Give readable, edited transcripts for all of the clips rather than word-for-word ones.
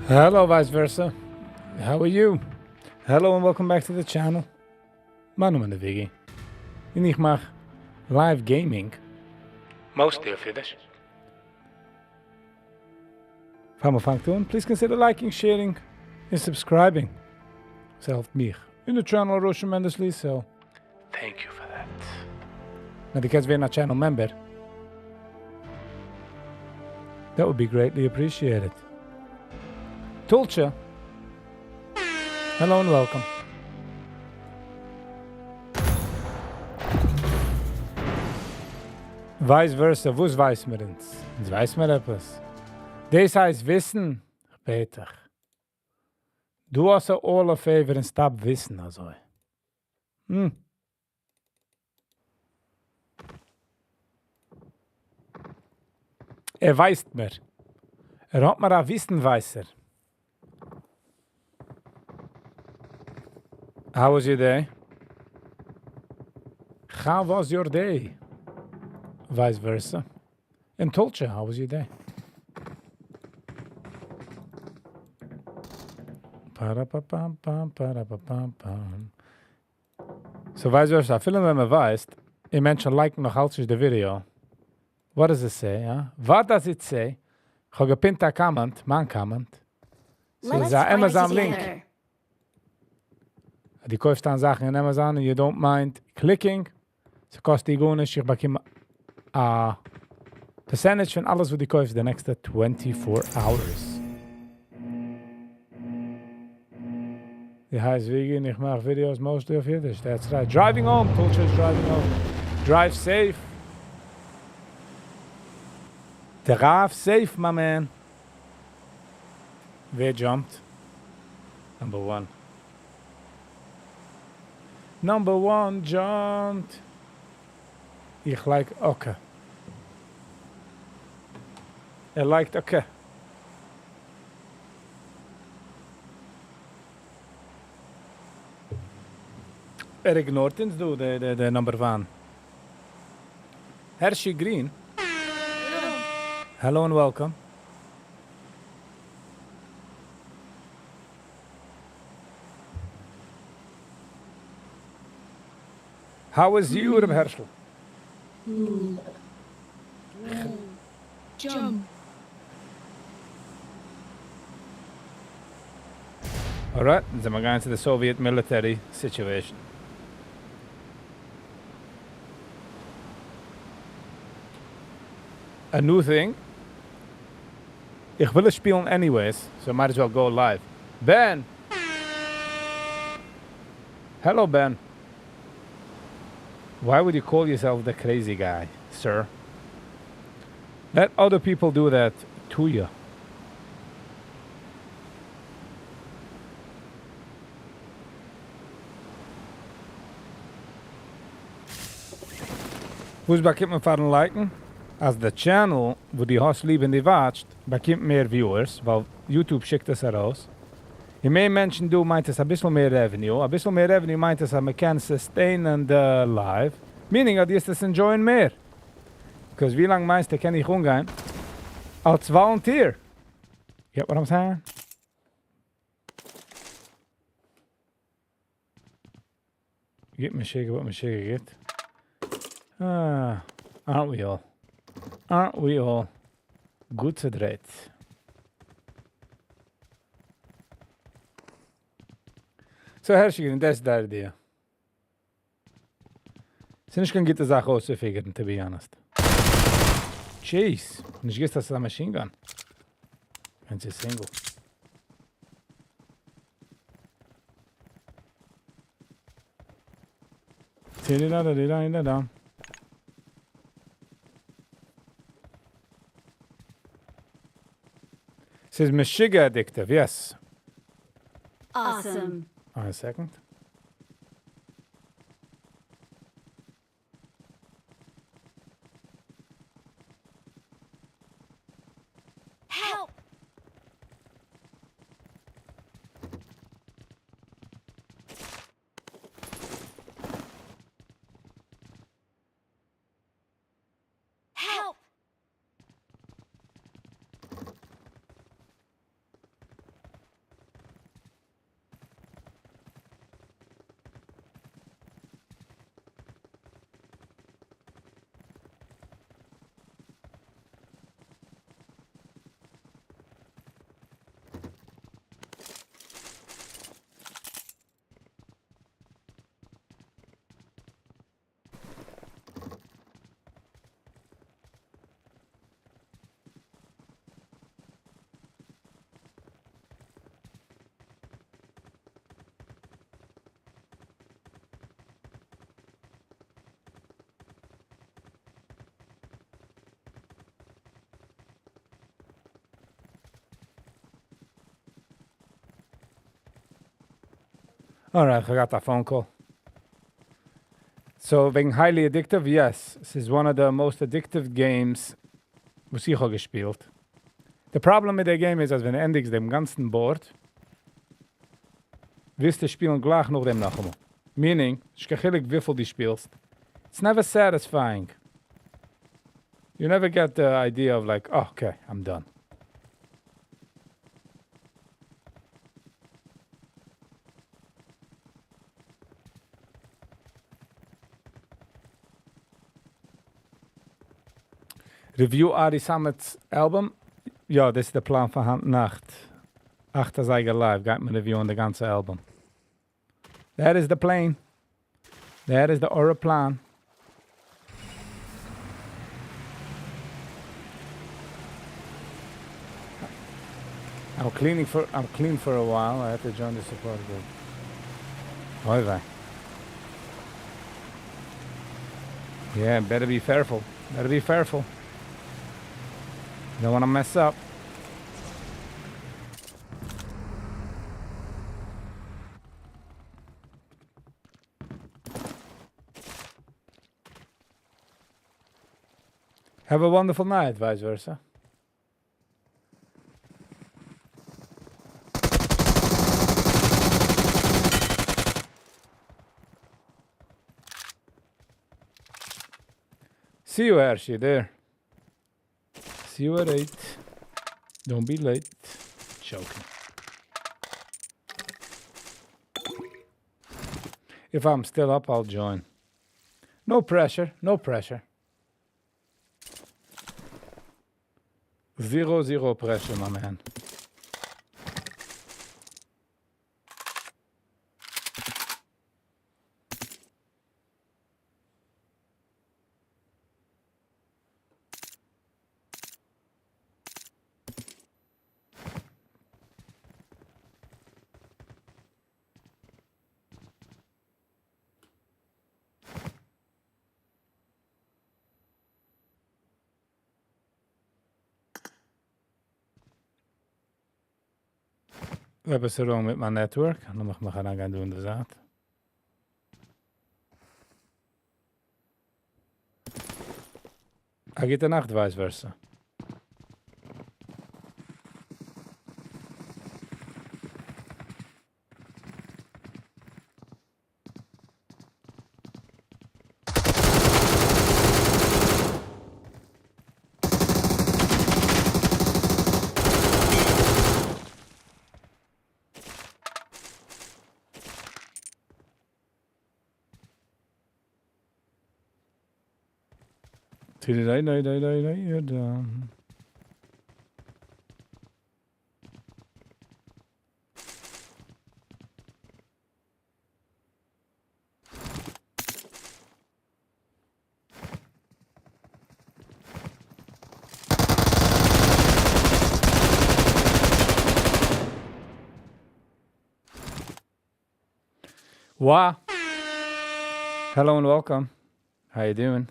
Hello, vice versa. How are you? Hello and welcome back to the channel. Mijn naam is Viggy. En ik maak live gaming. Mostly of Yiddish. If I'm fun doing, please consider liking, sharing, and subscribing. It helps me in the channel grow tremendously, so thank you for that. Now, because we're not channel member, that would be greatly appreciated. Tulcha. Hello and welcome. Vice versa, wo's weiß mir uns? Uns weiß mir etwas. Das heißt Wissen, Peter. Du hast all a favor and stop Wissen, also. Weiß mir. Hat mir a Wissen weißer. How was your day? How was your day? Vice versa. And Tulcha, how was your day? So vice versa. Film wenn man weiß, die Menschen liken noch halbwegs the video. What does it say? Huh? What does it say? Ich habe gepinnt a comment, man comment. So it's a Amazon link. Die kaufst dann Sachen in Amazon and you don't mind clicking. So kostet die gonisch, ich bekomme a percentage von alles, was die kaufst, the next 24 hours. Die heißt Viggy und ich mache Videos mostly of Yiddish. That's right. Driving home. Tulcha is driving home. Drive safe. Drive safe, my man. Wer jumped? Number one. Number one jumped. Ich like okay. Liked okay. Ignored ons do the number one. Hershey Green. Hello and welcome. How was you, Reb Herschel? Jump. All right, then we're going to the Soviet military situation. A new thing. Ich will es spielen anyways, so I might as well go live. Ben! Hello, Ben. Why would you call yourself the crazy guy, sir? Let other people do that to you. Who's bekommt man fahren liken? Als the channel, wo die hast lieben die watcht, bekommt mehr viewers, weil YouTube schickt es heraus. Je meer mensen doen, meint es ein bisschen mehr revenue. Ein bisschen mehr revenue meint es, man kann sustain and live. Meaning, that you just enjoying mehr. Because wie lange meinst du, kann ich umgehen? Als volunteer. Get what I'm saying? Get me shaking what me shaking get. Aren't we all? Aren't we all? Goed zedreed. So, Herrschigin, that's the idea. Sie nicht kann gute Sache auszufigern, to be honest. Jeez. Und ich gehst das a machine gun. Wenn sie single. Da. Says Meshiga addictive, yes. Awesome. On a second. Help! Help! All right, I got that phone call. So, being highly addictive, yes. This is one of the most addictive games, was ich auch gespielt. The problem mit der Game ist, als wenn du endigst dem ganzen Board, wirst du spielen gleich noch dem noch einmal. Meaning, es ist gechillig, wie viel du spielst. It's never satisfying. You never get the idea of like, oh, okay, I'm done. Review Adi Sammet's album. Ja, das ist der Plan von Hand Nacht. Achter Seiger Live, geht mir Review on the ganze Album. That is the plan. That is the plan. I'm clean for a while. I had to join the support group. Oi vey. Yeah, better be careful. Better be careful. Don't want to mess up. Have a wonderful night, vice versa. See you, Hershey, there. See you at 8. Don't be late. Joking. If I'm still up, I'll join. No pressure, no pressure. 0 pressure, my man. We hebben ze wrong met mijn network. Dan mag ik gaan doen de zaad. Hij gaat de nacht vice versa. Nee, you're done. Wow. Hello and welcome. How you doing?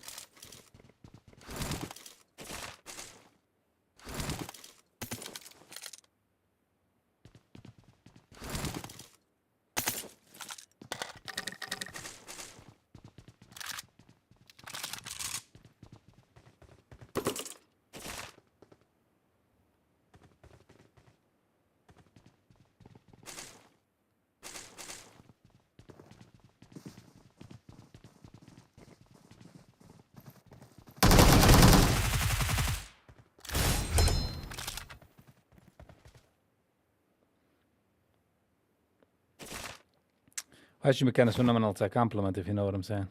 I should make a phenomenal compliment if you know what I'm saying.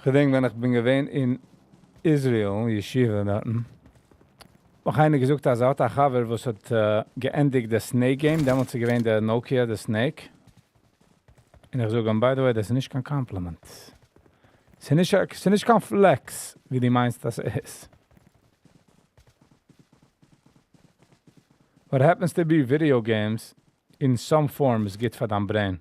Ik denk dat ik ben geweest in Israel, Yeshiva daten. Wahrscheinlich gesucht das Auto, aber was hat geendigt das Snake Game, damals gewesen der Nokia, der Snake. Und ich sage, by the way, das ist nicht kein Compliment. Es ist nicht kein Flex, wie die meinst, das ist. What happens to be video games in some form is good for dein brain.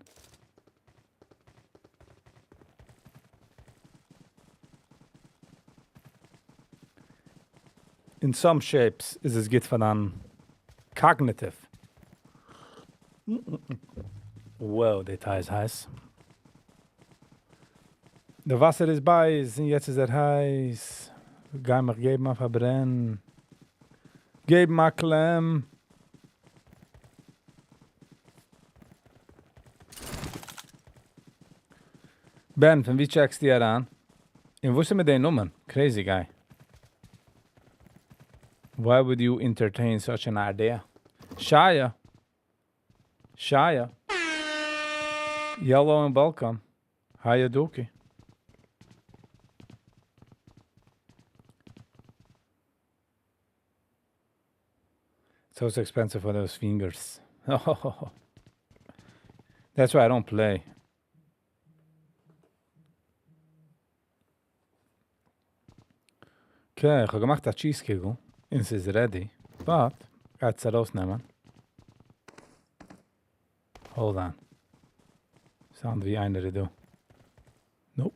In some shapes is es good for dein cognitive. Wow, Detail ist heiß. Der Wasser ist beiß und jetzt ist heiß. Geh mir geben mal verbrennen. Geben mal Klemm. Ben, von wie checkst du dir an? Und wo sind mit den Nummern? Crazy guy. Why would you entertain such an idea? Shia. Yellow and welcome. How you doing? So expensive for those fingers. That's why I don't play. Okay, ich habe gemacht das Cheesecake. And it is ready. But, got it rausnehmen. Hold on. Sound wie einer do. Nope.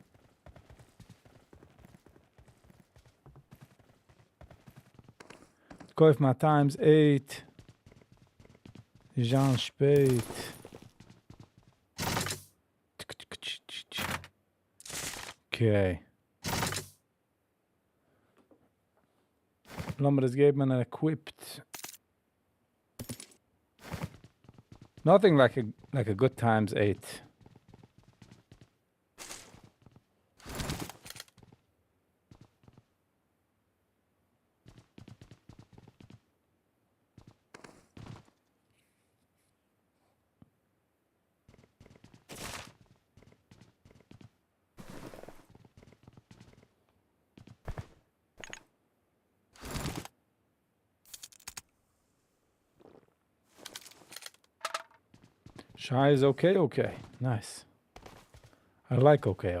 Kauf mal times 8. Jean spät. Okay. Lass mir das geben and equipped. Nothing like a good times 8. Shy is okay. Nice. I like okay.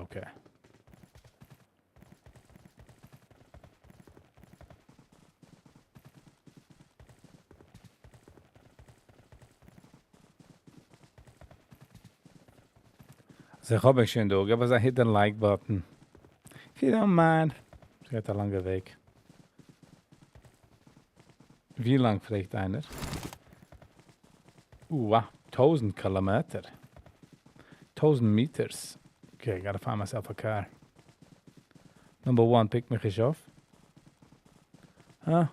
So, ich habe schon durch, aber hit the like button. If you don't mind. Es geht ein langer Weg. Wie lang fragt einer? Wow. 1000 kilometer. 1000 meters. Okay, I gotta find myself a car. Number 1, pick mich auf. Huh?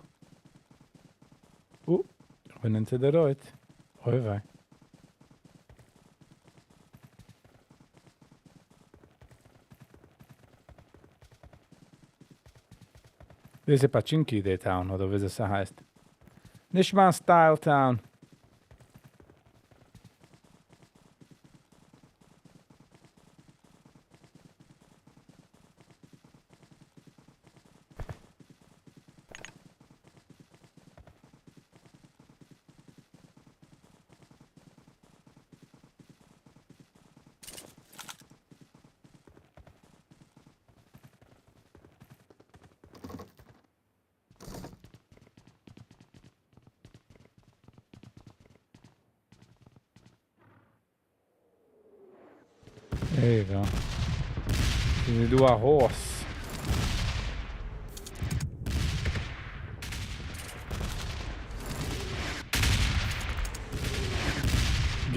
Ich bin into the right. Hoi wei. Das ist Pachinki, der Town, oder wie es heißt. Nicht mal Style Town. There you go. You do a horse.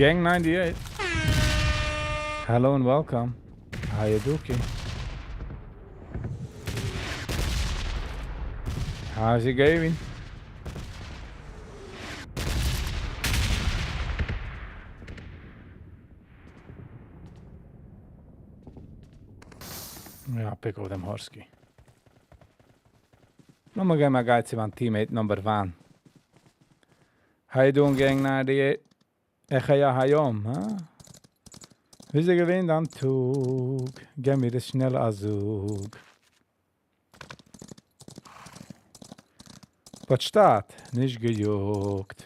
Gang 98. Hello and welcome. How you doing? How's it going? Yeah, pick up them Horsky. No more get my guy to one teammate number 1. How you doing, Gang 98? Echa ja hayom, huh? Wie sie gewinnt am Tug? Geh mir das schnell Azug. Was steht? Nicht gejuckt.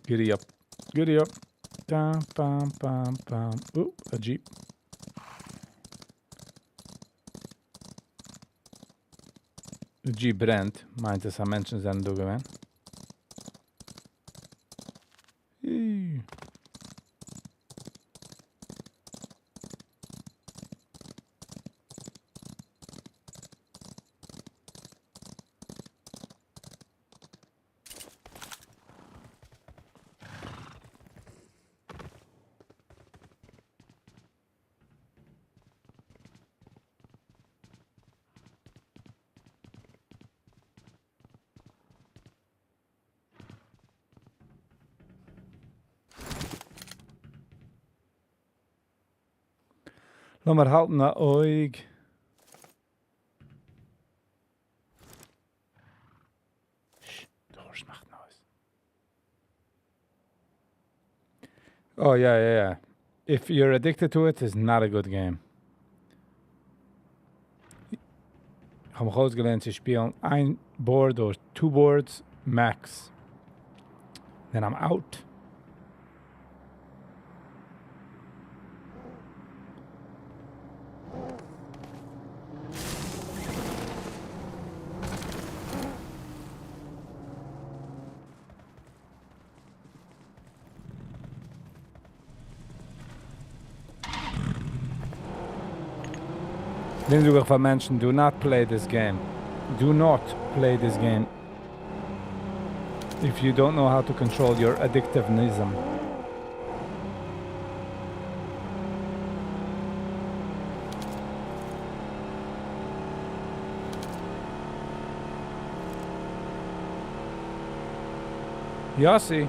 Giddy up. Giddy up. Pam, pam, pam, pam. A Jeep. De Jeep brennt. Meint es aan mensen zijn door gewend. Laat maar halten naar oig. Shh, the horse macht noise. Oh, yeah. If you're addicted to it, it's not a good game. Ich habe groß gelernt zu spielen. Ein board or 2 boards max. Then I'm out. Then van mensen, do not play this game. Do not play this game. If you don't know how to control your addictivism. Yossi.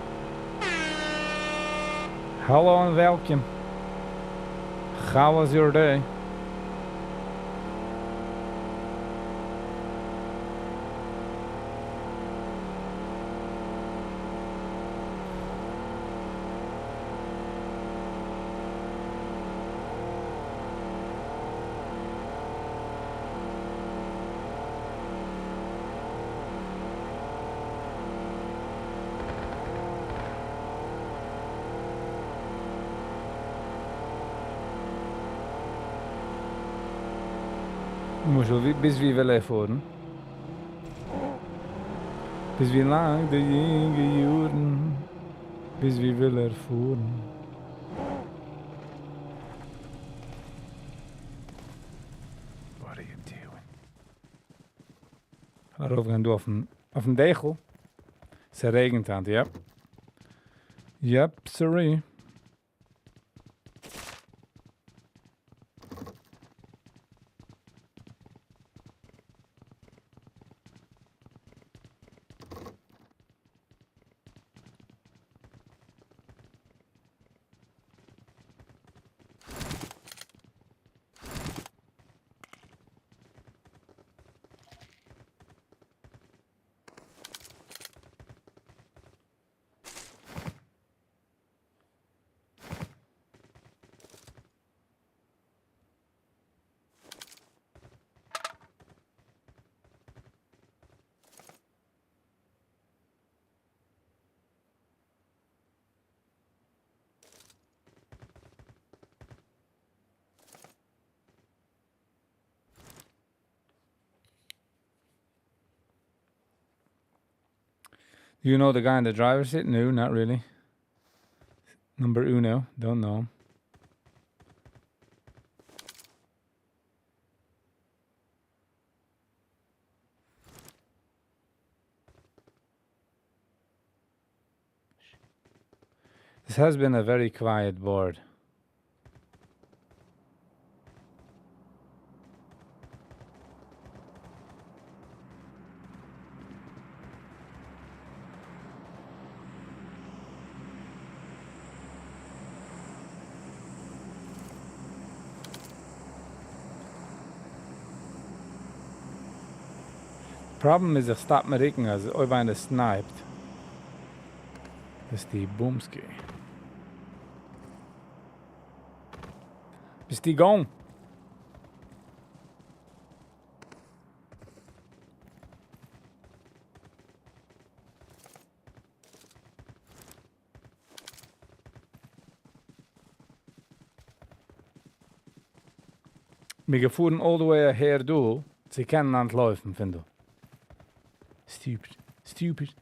Hello and welcome. How was your day? Bis wie wil hij voeren? Bis wie lang de jinge juren? Bis wie wil er voeren? What are you doing? Daarover gaan doen op een degel. Het regent aan het, yep. Yep, sorry. Do you know the guy in the driver's seat? No, not really. Number uno, don't know him. This has been a very quiet board. Problem is, ich stop mir rücken, also ob einer sniped. Das ist die Boomski. Bist die gone? Wir gefahren all the way her du. Sie kennen an laufen, finde. Stupid. Stupid.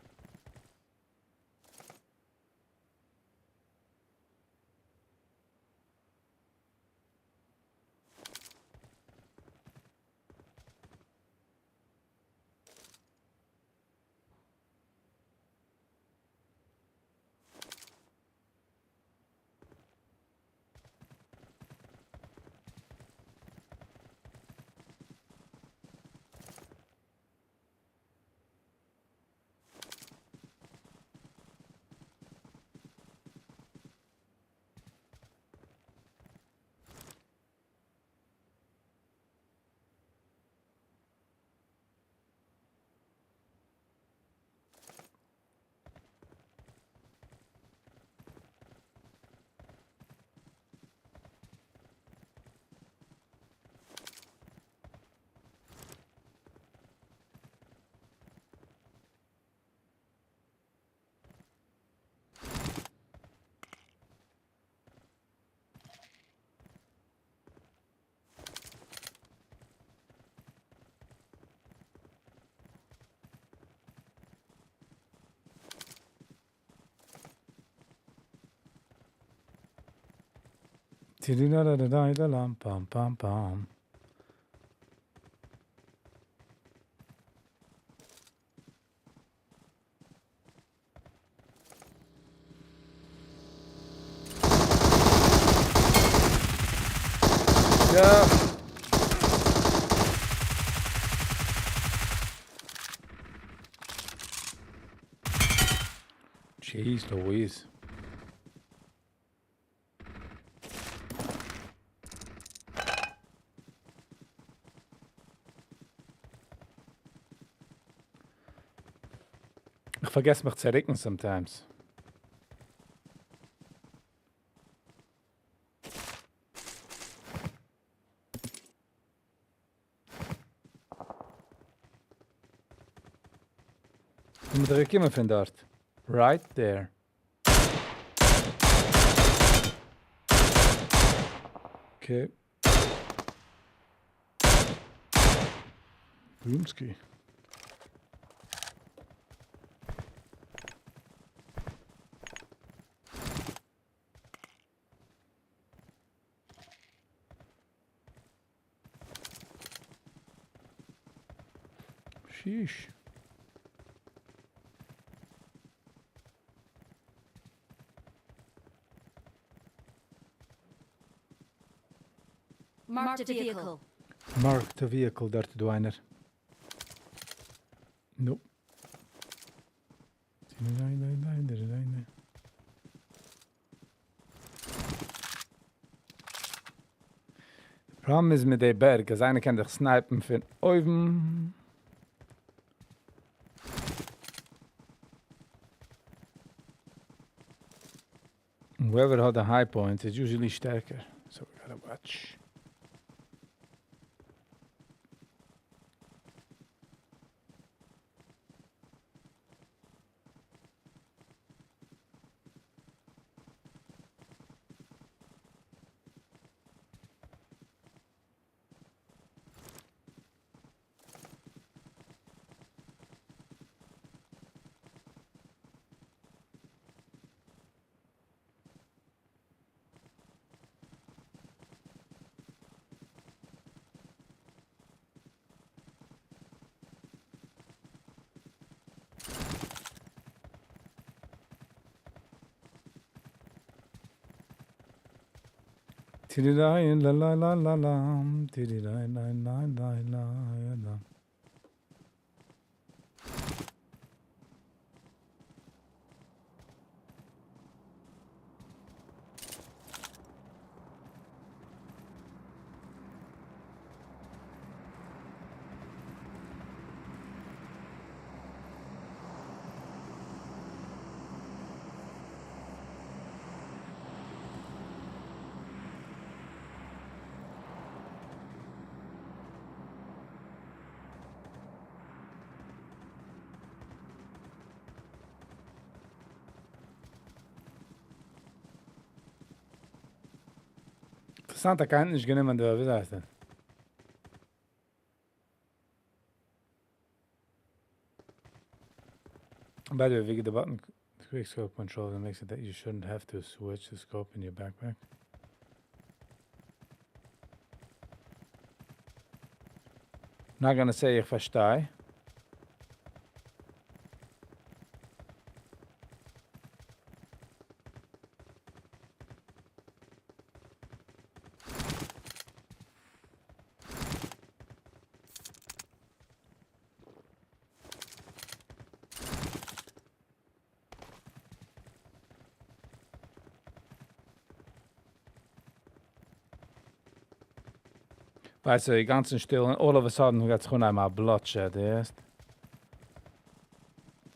Pam pam pam. Ja. Jeez Louise. Ich vergesse mich zu errecken sometimes. Wie moet er komen van dort? Right there. Okay. Boomski. Sheesh. Marked a vehicle. Mark the vehicle, dort du einer. Nope. Problem is mit der Berg, als einer kann dich snipen von oben. Whoever had the high point is usually stärker, so we gotta watch. Tiddy-lie, la la la la la. Tiddy-lie, la la la la la. Interessant, da kann nicht genommen, wie sagst du? By the way, Viggy, the button quick scope control that makes it that you shouldn't have to switch the scope in your backpack. Not gonna say ich verstehe. Weißt du, die ganzen still and all of a sudden we got gewoon einmal bloodshed, yes?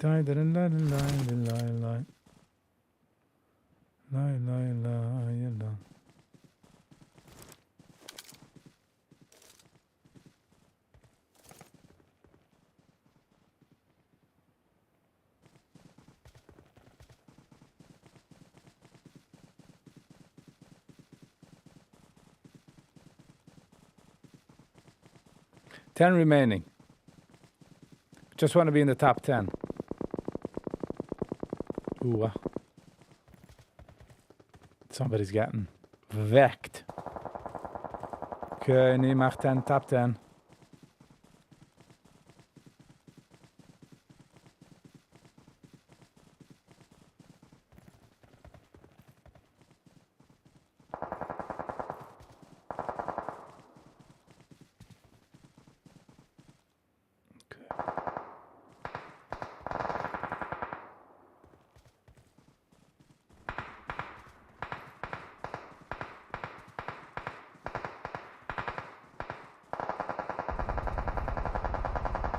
Lie, lie, lie, lie, lie. Lie, lie, lie, lie. Ten remaining. Just want to be in the top 10. Ooh. Somebody's getting wrecked. Okay, nee, mach 10, top 10.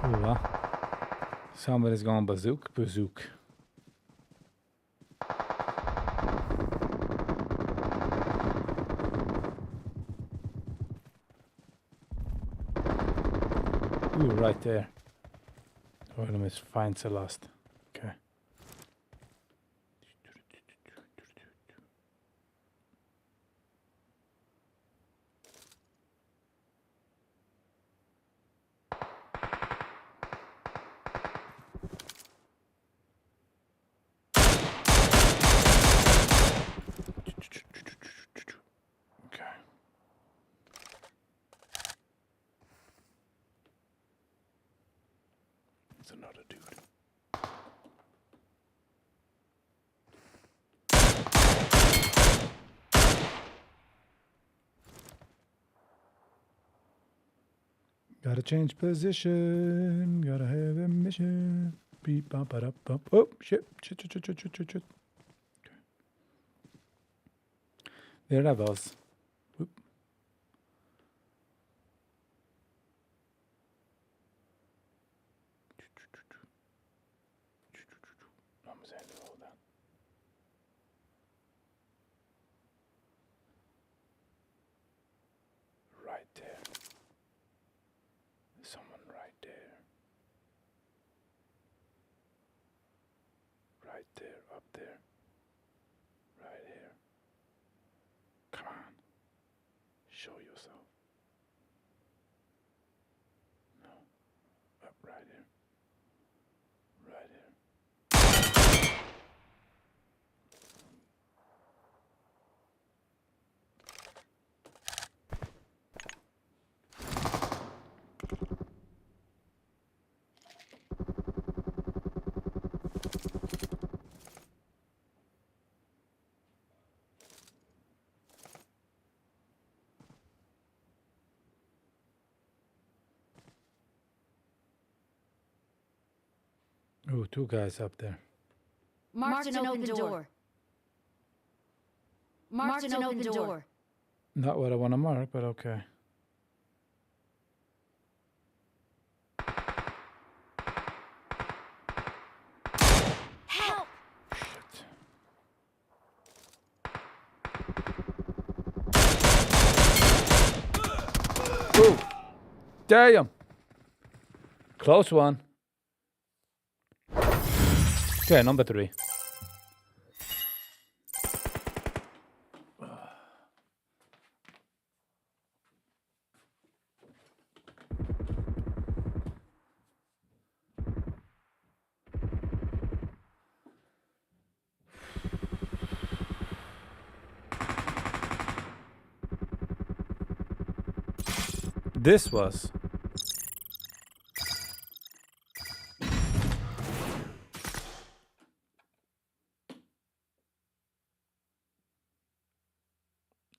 Ooh. Somebody's going bazooka. Ooh, right there. Oh, let me find Celeste. Okay. Okay. It's another dude. Gotta change position. Gotta have a mission. Beep, bop, ba, da, bop. Oh, shit. Shit. Okay. There I was. Whoop. Vamos a hold on. Right there. Someone right there. Right there, up there. Right here. Come on. Show yourself. No. Up right here. Right here. Ooh, two guys up there. Marked an open door. Marked an open door. Not what I want to mark, but okay. Help! Shit. Ooh. Damn. Close one. Okay, number 3. This was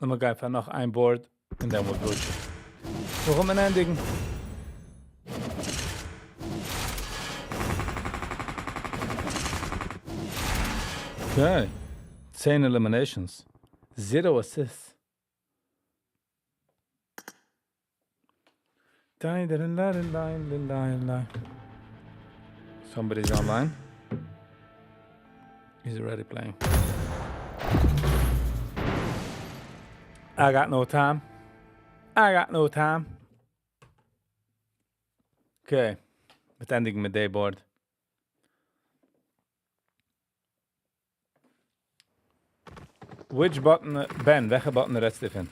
und wir gehen einfach noch ein Board und dann wird es. Warum ein Ending? Okay. 10 eliminations. 0 assists. Somebody's online. He's already playing. I got no time. I got no time. Okay. Met ending mijn dayboard. Which button? Ben, welke button rest even?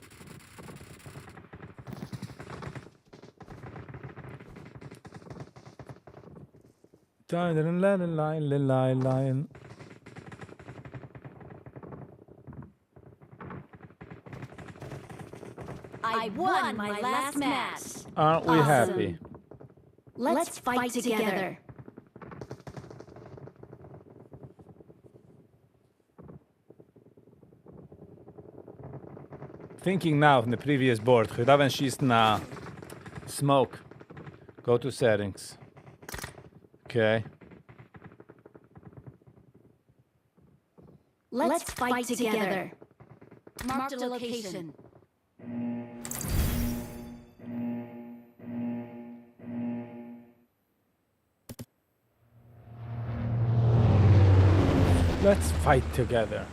I won my last match. Aren't we happy? Let's fight together. Thinking now from the previous board. Gedaan en schießt na smoke. Go to settings. Okay. Let's fight together. Marked a location. Let's fight together.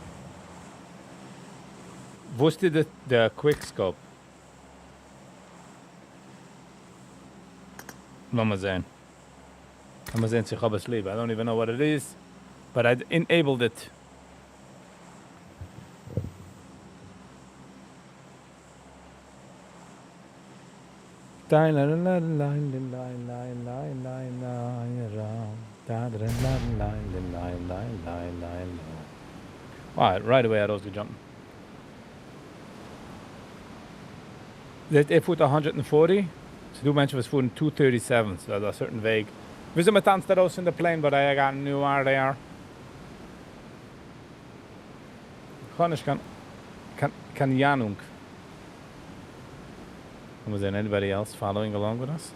Wo ist the quick scope? Lass mal sehen. Lass mal sehen, ich habe es lieb. I don't even know what it is, but I enabled it. Right away I was jumping. Ik voet 140. Ze doen mensen was voeten 237, so dat is certain vague. We zijn met thans dat in the plane, but I got new where they are. Gewoon eens kan Janung. Was there anybody else following along with us?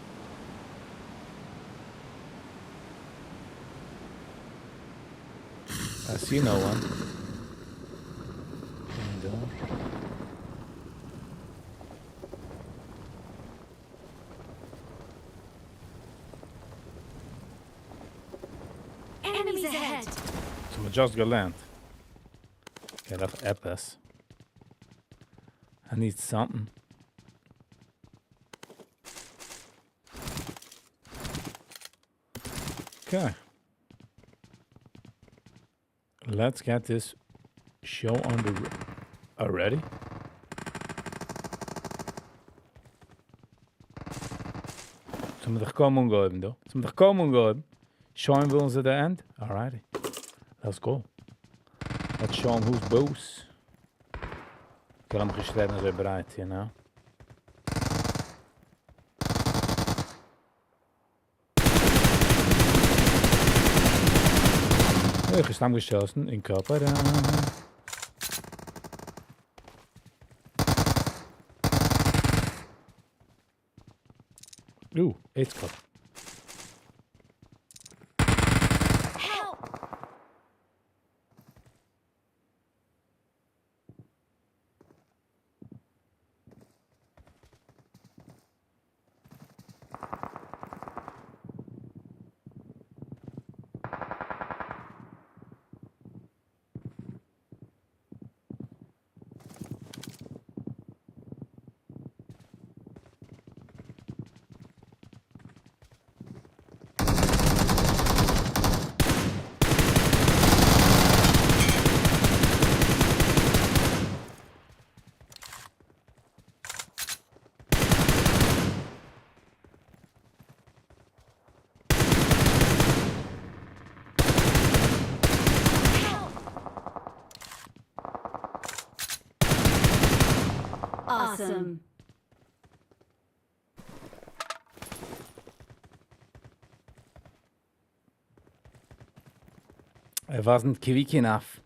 I see no one. Enemies ahead. So we just go land. Get off Epis. I need something. Okay. Let's get this show on the already. Zum doch kommen geben, do. Zum doch kommen geben. Schauen wir uns at the end. Alrighty. Let's go. Let's show him who's boss. Ik heb hem geschreven zo bereid, you know. Gestaan geschossen in Körper. Oeh, eetskap. awesome. I wasn't quick enough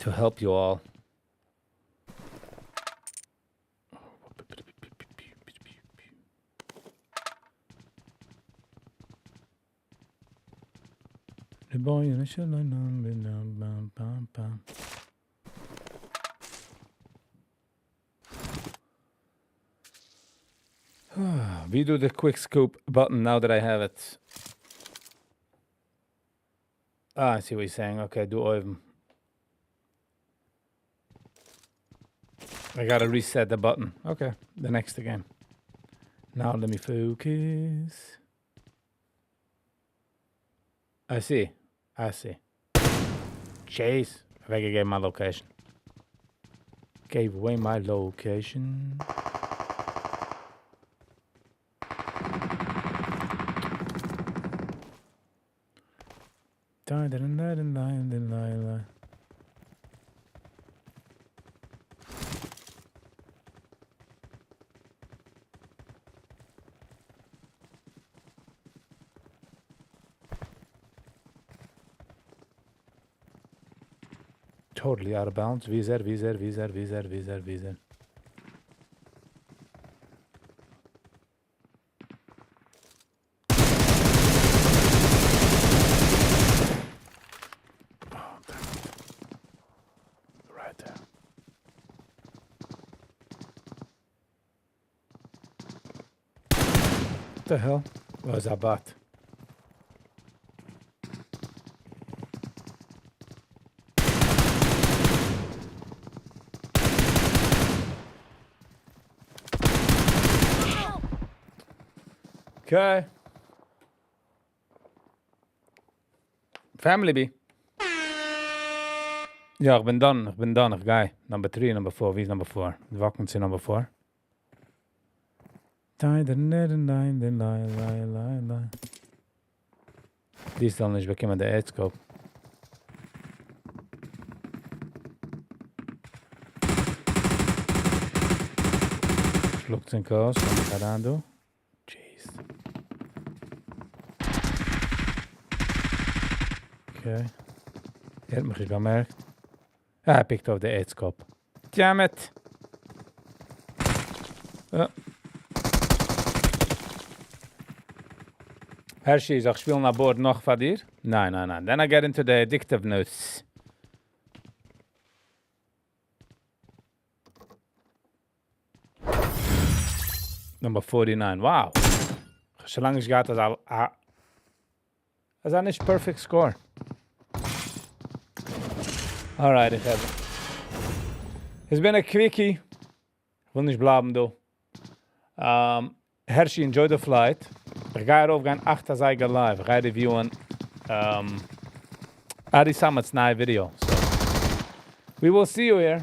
to help you all. The boy in the shell. We do the quick scope button now that I have it. Ah, I see what you're saying. Okay, do oven. I gotta reset the button. Okay, the next game. Now let me focus. I see. Jeez. Viggy gave my location. Gave away my location. Totally out of bounds. Viser. Right there. What the hell was that bot? Okay. Family B. Ja, ik ben done. Guy. Number 3, number 4. Wie is number 4? De vakantie number 4. Die is dan niet bekend met de eetskoop. Schluckt zijn koos. Wat ik ga aan doen. Jeez. Okay. Je hebt me gemerkt. Ah, hij pikt op de eetskop. Damn it. Hershey zegt, speel naar boord nog van hier? Nee. Then I get into the addictiveness. Number 49. Wow. Zolang het gaat, dat is dat niet perfect score. Alright, ik heb het. Het been een quickie. Ik wil niet blijven doen. Hershey, enjoy the flight. Ik ga erover gaan achter zijn live. Ik ga reviewen Adi Summit's nieuwe video. So, we will see you here.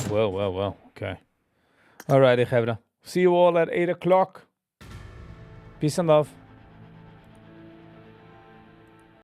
Well. Okay. Alright, ik heb het. See you all at 8 o'clock. Peace and love.